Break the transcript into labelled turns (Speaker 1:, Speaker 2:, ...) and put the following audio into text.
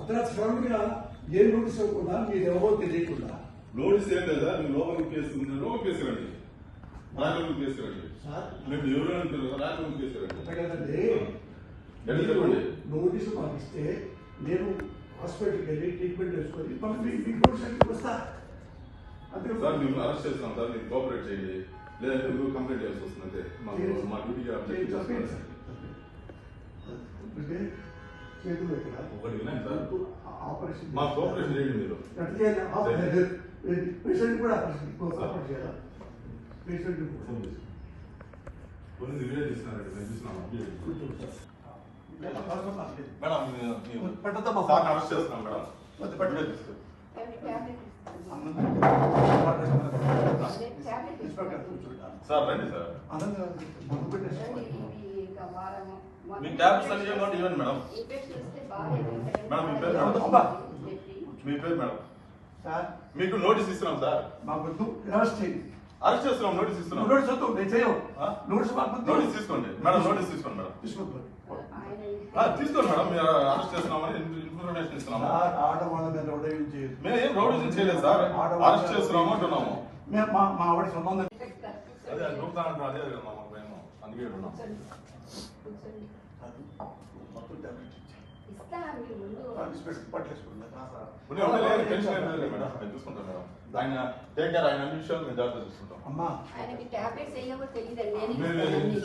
Speaker 1: అర్ధరాత్రి సడన్ గా ఏ నోటీస్ ఇవ్వకుండా మీరు ఎవరో తెలియకుండా
Speaker 2: నోటీస్ ఏం లేదా మీరు లోపలికి కేసుకుంటున్నారు లోపలికి కేసుకురండి రాజకీయ కేసుకురండి మేము ఎవరు అంటారు రాజకీయ కేసుకురండి
Speaker 1: కదండి
Speaker 2: చెప్పండి
Speaker 1: నోటీసు పంపిస్తే నేను హాస్పిటల్కి వెళ్ళి ట్రీట్మెంట్ చేసుకొని మీకు నోటీస్ వస్తా అంతే
Speaker 2: సార్ మేము అరెస్ట్ చేస్తాం సార్ మీరు కోఆపరేట్ చేయండి లేదంటే మీరు కంప్లైంట్ చేయాల్సి వస్తుంది అంతే మా డ్యూటీకి అప్డేట్ చేస్తాం
Speaker 1: చేతులు ఇక్కడ
Speaker 2: ఒకటి వినండి సార్
Speaker 1: ఆపరేషన్
Speaker 2: మా కోఆపరేషన్ చేయండి మీరు
Speaker 1: పేషెంట్ కూడా ఆపరేషన్ చేయాలా పేషెంట్
Speaker 2: కొన్ని వీడియో తీస్తున్నారండి మేము చూస్తున్నాం
Speaker 1: పెట్టద్దామా
Speaker 2: సార్ అరెస్ట్ చేస్తున్నాం మేడం వీడియో తీసుకో సార్ రండి సార్ మీ ట్యాబ్స్ అన్ని ఇవ్వండి మేడం మేడం మీ పేరు మేడం మీ పేరు మేడం
Speaker 1: సార్
Speaker 2: మీకు నోటీస్ ఇస్తున్నాం సార్
Speaker 1: మాకు అరెస్ట్ చేయండి
Speaker 2: అరెస్ట్ చేస్తున్నాం నోటీస్ ఇస్తున్నాం
Speaker 1: నోటీస్ వద్దు నేను చేయను నోటీస్ మాకు
Speaker 2: నోటీస్ తీసుకోండి మేడం నోటీస్ తీసుకోండి మేడం
Speaker 1: తీసుకోండి
Speaker 2: తీసుకోండి మేడం మీరు అరెస్ట్ చేస్తున్నామని ఇన్ఫర్మేషన్ ఇస్తున్నాము
Speaker 1: ఆట వాళ్ళ మీద రౌడీజం చేయదు
Speaker 2: మేము ఏం రౌడీజం చేయలేదు సార్ అరెస్ట్ చేస్తున్నాము అంటున్నాము
Speaker 1: మేము మా ఆవిడ సంబంధం
Speaker 2: అదే నూపుతానంటే అదే కదా మాకు మేము అందుకే ఉన్నాం టెన్షన్ ఏం లేదు మేడం నేను చూసుకుంటాం మేడం ఆయన టేక్ కేర్ ఆయన అన్ని విషయాలు మేము జాగ్రత్త చూసుకుంటాం
Speaker 1: అమ్మా
Speaker 3: ఆయన మీ టాబ్లెట్స్ అయ్యేవో తెలియదండి